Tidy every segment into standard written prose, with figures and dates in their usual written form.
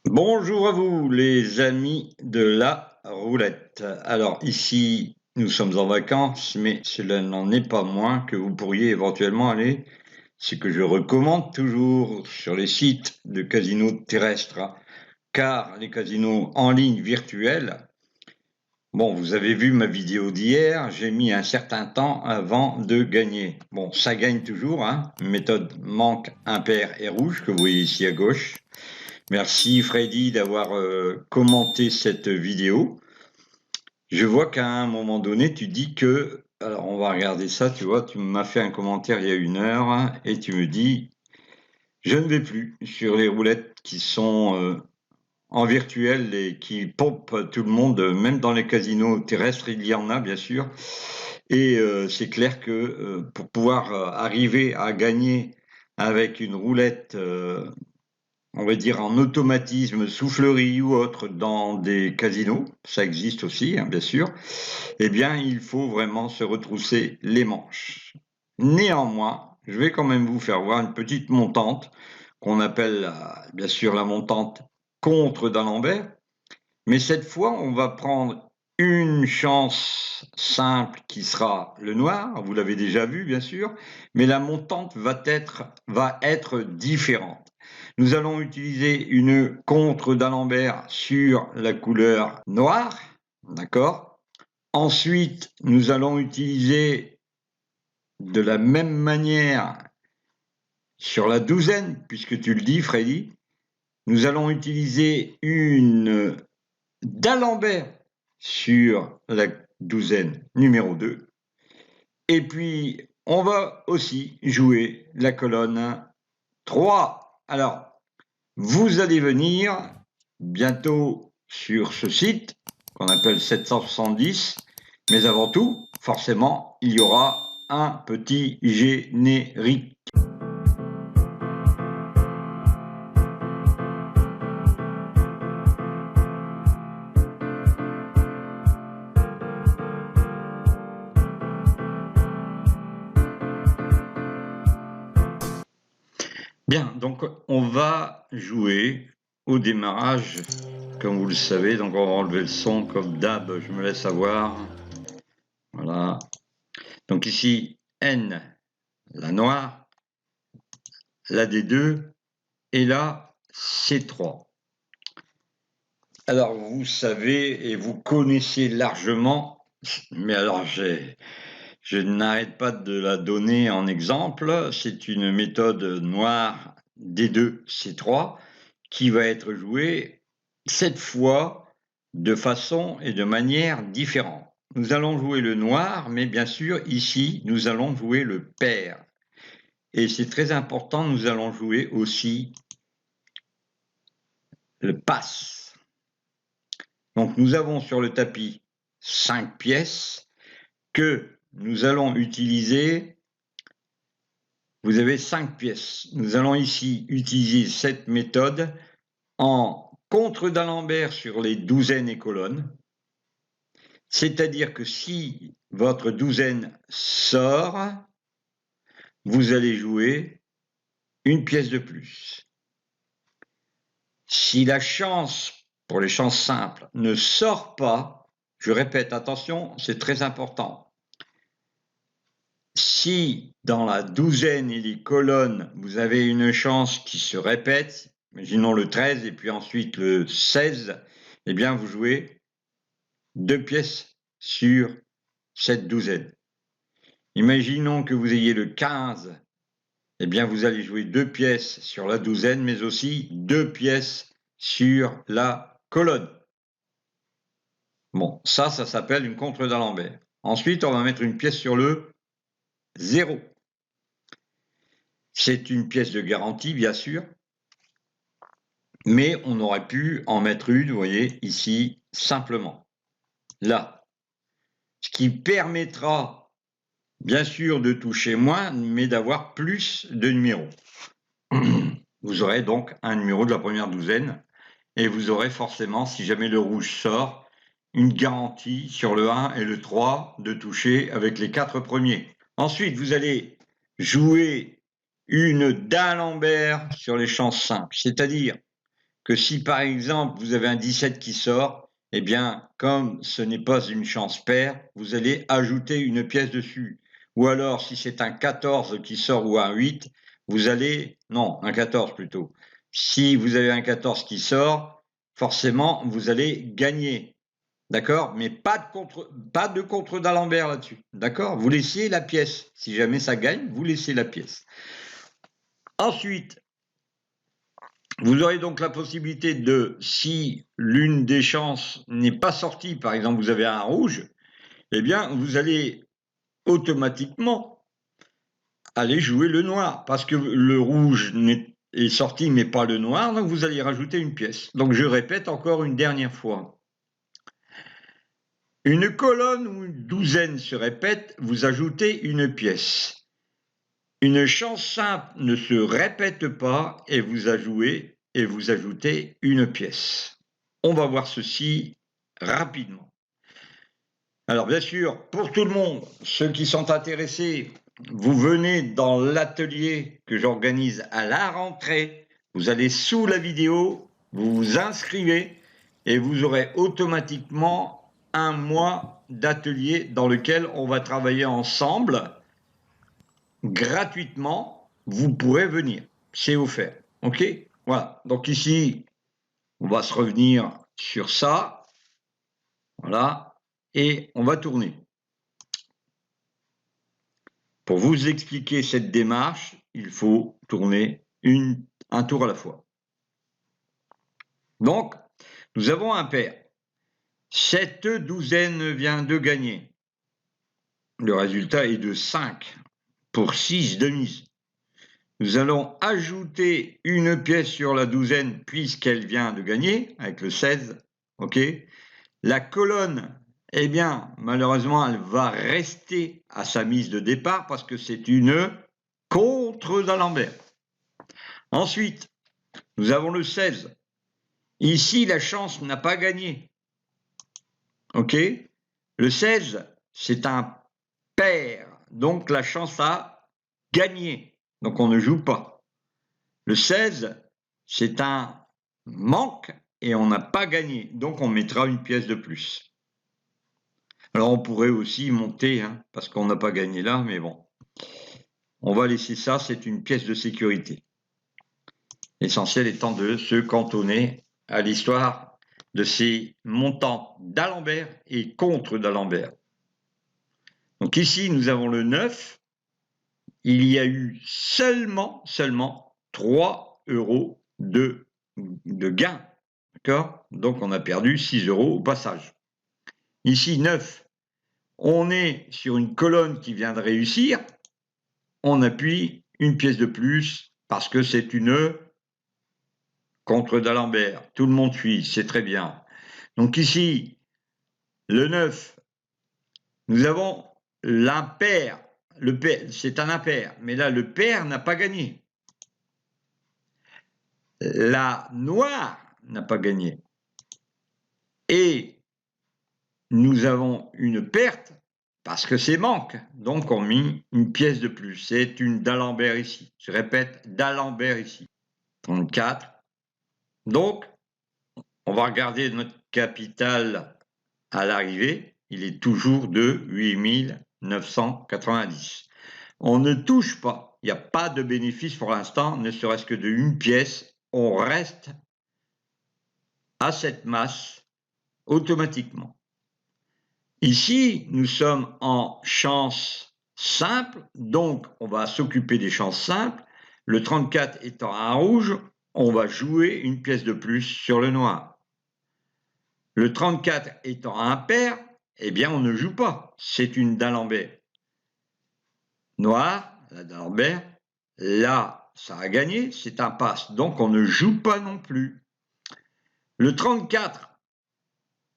Bonjour à vous les amis de la roulette. Alors ici, nous sommes en vacances, mais cela n'en est pas moins que vous pourriez éventuellement aller, ce que je recommande toujours sur les sites de casinos terrestres, car les casinos en ligne virtuels, bon, vous avez vu ma vidéo d'hier, j'ai mis un certain temps avant de gagner. Bon, ça gagne toujours, méthode manque impair et rouge que vous voyez ici à gauche. Merci Freddy d'avoir commenté cette vidéo. Je vois qu'à un moment donné, tu dis que, alors on va regarder ça, tu vois, tu m'as fait un commentaire il y a 1 heure et tu me dis, je ne vais plus sur les roulettes qui sont en virtuel et qui pompent tout le monde, même dans les casinos terrestres, il y en a bien sûr. Et c'est clair que pour pouvoir arriver à gagner avec une roulette on va dire en automatisme, soufflerie ou autre dans des casinos, ça existe aussi, bien sûr, eh bien, il faut vraiment se retrousser les manches. Néanmoins, je vais quand même vous faire voir une petite montante qu'on appelle, bien sûr, la montante contre d'Alembert, mais cette fois, on va prendre une chance simple qui sera le noir, vous l'avez déjà vu, bien sûr, mais la montante va être différente. Nous allons utiliser une contre d'Alembert sur la couleur noire, d'accord? Ensuite, nous allons utiliser de la même manière sur la douzaine, puisque tu le dis, Freddy, nous allons utiliser une d'Alembert sur la douzaine numéro 2. Et puis, on va aussi jouer la colonne 3. Alors, vous allez venir bientôt sur ce site qu'on appelle 770, mais avant tout, forcément, il y aura un petit générique. Bien, donc on va jouer au démarrage, comme vous le savez, donc on va enlever le son comme d'hab, je me laisse avoir. Voilà. Donc ici, N, la noire, la D2 et la C3. Alors vous savez et vous connaissez largement, mais alors je n'arrête pas de la donner en exemple, c'est une méthode noire D2, C3 qui va être jouée cette fois de façon et de manière différente. Nous allons jouer le noir, mais bien sûr, ici, nous allons jouer le pair. Et c'est très important, nous allons jouer aussi le passe. Donc, nous avons sur le tapis 5 pièces que nous allons utiliser. Vous avez 5 pièces. Nous allons ici utiliser cette méthode en contre d'Alembert sur les douzaines et colonnes. C'est-à-dire que si votre douzaine sort, vous allez jouer une pièce de plus. Si la chance, pour les chances simples, ne sort pas, je répète, attention, c'est très important. Si dans la douzaine et les colonnes, vous avez une chance qui se répète, imaginons le 13 et puis ensuite le 16, eh bien vous jouez 2 pièces sur cette douzaine. Imaginons que vous ayez le 15, eh bien vous allez jouer 2 pièces sur la douzaine, mais aussi 2 pièces sur la colonne. Bon, ça s'appelle une contre d'Alembert. Ensuite, on va mettre une pièce sur le 0. C'est une pièce de garantie, bien sûr, mais on aurait pu en mettre une, vous voyez, ici, simplement, là. Ce qui permettra, bien sûr, de toucher moins, mais d'avoir plus de numéros. Vous aurez donc un numéro de la première douzaine, et vous aurez forcément, si jamais le rouge sort, une garantie sur le 1 et le 3 de toucher avec les 4 premiers. Ensuite, vous allez jouer une d'Alembert sur les chances simples, c'est-à-dire que si par exemple vous avez un 17 qui sort, eh bien, comme ce n'est pas une chance paire, vous allez ajouter une pièce dessus. Ou alors, si c'est un 14 qui sort ou un 8, vous allez... Non, un 14 plutôt. Si vous avez un 14 qui sort, forcément, vous allez gagner. D'accord? Mais pas de contre d'Alembert là-dessus. D'accord? Vous laissez la pièce. Si jamais ça gagne, vous laissez la pièce. Ensuite, vous aurez donc la possibilité de, si l'une des chances n'est pas sortie, par exemple vous avez un rouge, eh bien vous allez automatiquement aller jouer le noir, parce que le rouge est sorti mais pas le noir, donc vous allez rajouter une pièce. Donc je répète encore une dernière fois. Une colonne ou une douzaine se répète, vous ajoutez une pièce. Une chance simple ne se répète pas et vous ajoutez une pièce. On va voir ceci rapidement. Alors bien sûr, pour tout le monde, ceux qui sont intéressés, vous venez dans l'atelier que j'organise à la rentrée, vous allez sous la vidéo, vous vous inscrivez et vous aurez automatiquement un mois d'atelier dans lequel on va travailler ensemble gratuitement. Vous pourrez venir, c'est offert. Ok? Voilà. Donc ici, on va se revenir sur ça. Voilà. Et on va tourner. Pour vous expliquer cette démarche, il faut tourner un tour à la fois. Donc, nous avons un pair. Cette douzaine vient de gagner. Le résultat est de 5 pour 6 de mise. Nous allons ajouter une pièce sur la douzaine puisqu'elle vient de gagner avec le 16. Ok. La colonne, eh bien, malheureusement, elle va rester à sa mise de départ parce que c'est une contre d'Alembert. Ensuite, nous avons le 16. Ici, la chance n'a pas gagné. Ok. Le 16, c'est un pair, donc la chance a gagné. Donc on ne joue pas. Le 16, c'est un manque et on n'a pas gagné. Donc on mettra une pièce de plus. Alors on pourrait aussi monter, parce qu'on n'a pas gagné là, mais bon. On va laisser ça, c'est une pièce de sécurité. L'essentiel étant de se cantonner à l'histoire de ces montants d'Alembert et contre d'Alembert. Donc ici, nous avons le 9. Il y a eu seulement 3 € de gain. D'accord? Donc on a perdu 6 € au passage. Ici, 9. On est sur une colonne qui vient de réussir. On appuie une pièce de plus parce que c'est une contre d'Alembert. Tout le monde suit, c'est très bien. Donc ici, le 9, nous avons l'impair. Le pair, c'est un impair, mais là, le pair n'a pas gagné. La noire n'a pas gagné. Et nous avons une perte parce que c'est manque. Donc, on met une pièce de plus. C'est une d'Alembert ici. Je répète, d'Alembert ici. 34. Donc, on va regarder notre capital à l'arrivée. Il est toujours de 8990. On ne touche pas. Il n'y a pas de bénéfice pour l'instant, ne serait-ce que de une pièce. On reste à cette masse automatiquement. Ici, nous sommes en chance simple, donc on va s'occuper des chances simples. Le 34 étant un rouge, on va jouer une pièce de plus sur le noir. Le 34 étant un pair, eh bien on ne joue pas, c'est une d'Alembert. Noir, la d'Alembert, là ça a gagné, c'est un passe, donc on ne joue pas non plus. Le 34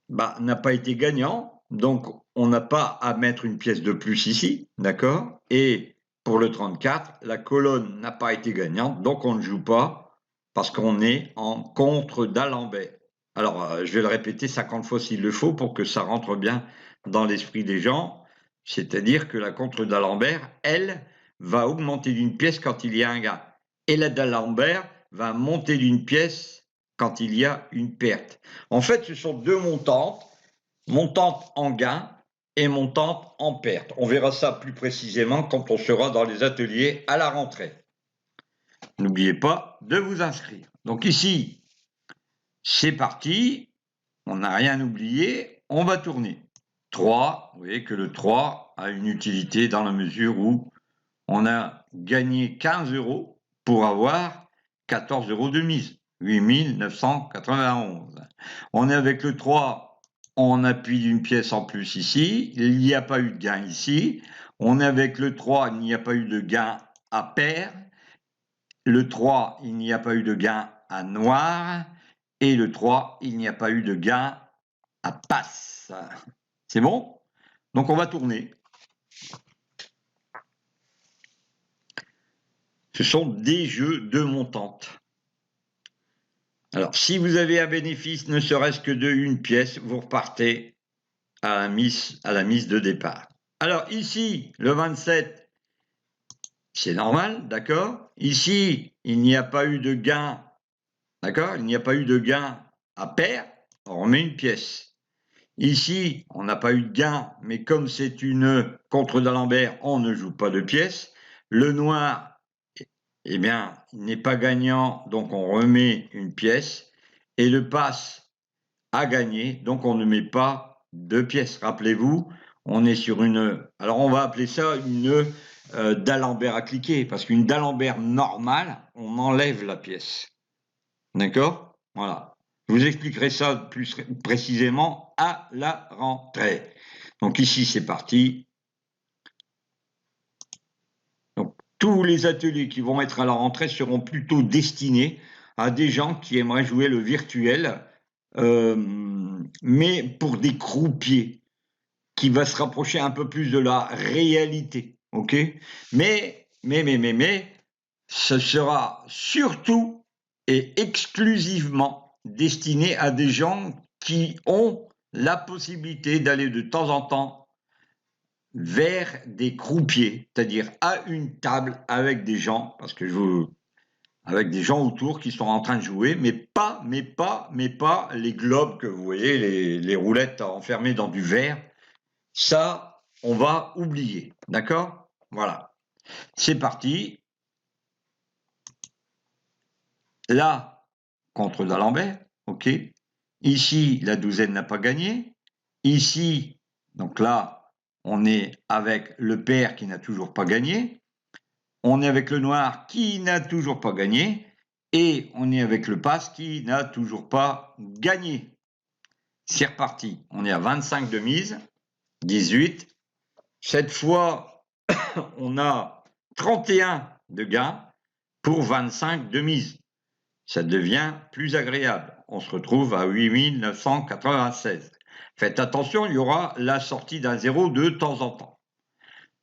n'a pas été gagnant, donc on n'a pas à mettre une pièce de plus ici, d'accord? Et pour le 34, la colonne n'a pas été gagnante, donc on ne joue pas parce qu'on est en contre d'Alembert. Alors, je vais le répéter 50 fois s'il le faut pour que ça rentre bien dans l'esprit des gens, c'est-à-dire que la contre d'Alembert, elle, va augmenter d'une pièce quand il y a un gain. Et la d'Alembert va monter d'une pièce quand il y a une perte. En fait, ce sont deux montantes, montante en gain et montante en perte. On verra ça plus précisément quand on sera dans les ateliers à la rentrée. N'oubliez pas de vous inscrire. Donc ici, c'est parti, on n'a rien oublié, on va tourner. 3, vous voyez que le 3 a une utilité dans la mesure où on a gagné 15 € pour avoir 14 € de mise, 8 991. On est avec le 3, on appuie d'une pièce en plus ici, il n'y a pas eu de gain ici. On est avec le 3, il n'y a pas eu de gain à pair. Le 3, il n'y a pas eu de gain à noir. Et le 3, il n'y a pas eu de gain à passe. C'est bon? Donc on va tourner. Ce sont des jeux de montantes. Alors, si vous avez un bénéfice ne serait-ce que de une pièce, vous repartez à la mise de départ. Alors ici, le 27, c'est normal, d'accord? Ici, il n'y a pas eu de gain, d'accord? Il n'y a pas eu de gain à pair, on remet une pièce. Ici, on n'a pas eu de gain, mais comme c'est une contre d'Alembert, on ne joue pas de pièce. Le noir, eh bien, il n'est pas gagnant, donc on remet une pièce. Et le passe a gagné, donc on ne met pas de pièces. Rappelez-vous, on est sur une... Alors on va appeler ça une d'Alembert à cliquer, parce qu'une d'Alembert normale, on enlève la pièce. D'accord? Voilà. Je vous expliquerai ça plus précisément à la rentrée. Donc ici, c'est parti. Donc, tous les ateliers qui vont être à la rentrée seront plutôt destinés à des gens qui aimeraient jouer le virtuel, mais pour des croupiers, qui va se rapprocher un peu plus de la réalité. Ok? Mais, ce sera surtout et exclusivement destiné à des gens qui ont la possibilité d'aller de temps en temps vers des croupiers, c'est-à-dire à une table avec des gens, parce que avec des gens autour qui sont en train de jouer, mais pas les globes que vous voyez, les roulettes enfermées dans du verre. Ça, on va oublier, d'accord? Voilà. C'est parti. Là, contre d'Alembert, ok. Ici, la douzaine n'a pas gagné. Ici, donc là, on est avec le pair qui n'a toujours pas gagné. On est avec le noir qui n'a toujours pas gagné. Et on est avec le passe qui n'a toujours pas gagné. C'est reparti. On est à 25 de mise, 18. Cette fois, on a 31 de gain pour 25 de mise. Ça devient plus agréable. On se retrouve à 8 996. Faites attention, il y aura la sortie d'un 0 de temps en temps.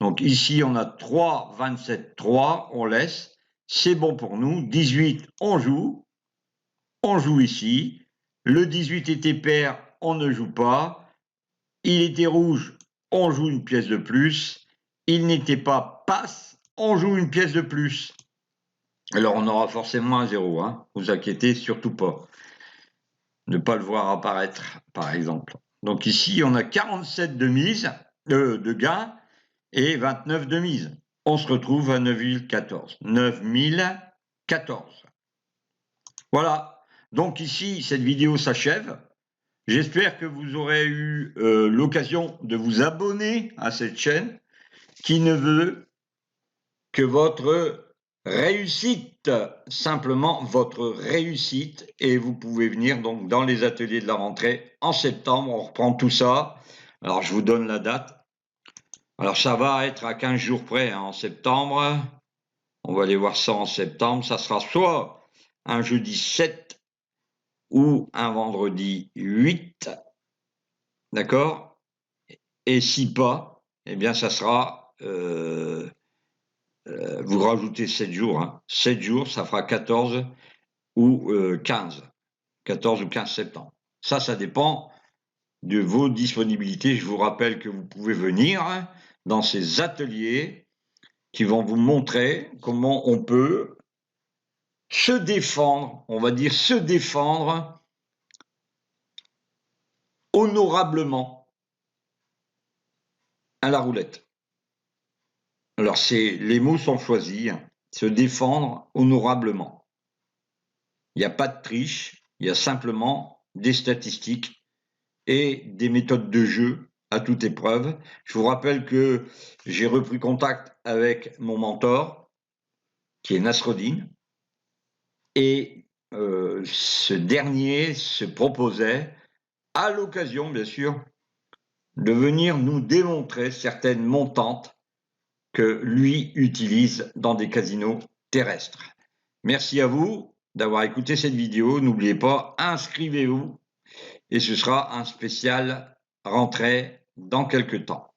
Donc ici, on a 3, 27, 3, on laisse. C'est bon pour nous. 18, on joue. On joue ici. Le 18 était pair, on ne joue pas. Il était rouge, on joue une pièce de plus. Il n'était pas passe, on joue une pièce de plus. Alors on aura forcément un 0, hein. Vous inquiétez surtout pas. Ne pas le voir apparaître, par exemple. Donc ici, on a 47 de mise, de gain et 29 de mise. On se retrouve à 9014. 9014. Voilà. Donc ici, cette vidéo s'achève. J'espère que vous aurez eu l'occasion de vous abonner à cette chaîne qui ne veut que votre réussite, simplement votre réussite. Et vous pouvez venir donc dans les ateliers de la rentrée en septembre. On reprend tout ça. Alors, je vous donne la date. Alors, ça va être à 15 jours près, hein, en septembre. On va aller voir ça en septembre. Ça sera soit un jeudi 7 ou un vendredi 8. D'accord? Et si pas, eh bien, ça sera... vous rajoutez 7 jours. Hein. 7 jours, ça fera 14 ou 15. 14 ou 15 septembre. Ça dépend de vos disponibilités. Je vous rappelle que vous pouvez venir dans ces ateliers qui vont vous montrer comment on peut se défendre, on va dire se défendre honorablement à la roulette. Alors les mots sont choisis, hein. Se défendre honorablement. Il n'y a pas de triche, il y a simplement des statistiques et des méthodes de jeu à toute épreuve. Je vous rappelle que j'ai repris contact avec mon mentor, qui est Nasreddin, et ce dernier se proposait, à l'occasion bien sûr, de venir nous démontrer certaines montantes que lui utilise dans des casinos terrestres. Merci à vous d'avoir écouté cette vidéo. N'oubliez pas, inscrivez-vous et ce sera un spécial rentrée dans quelques temps.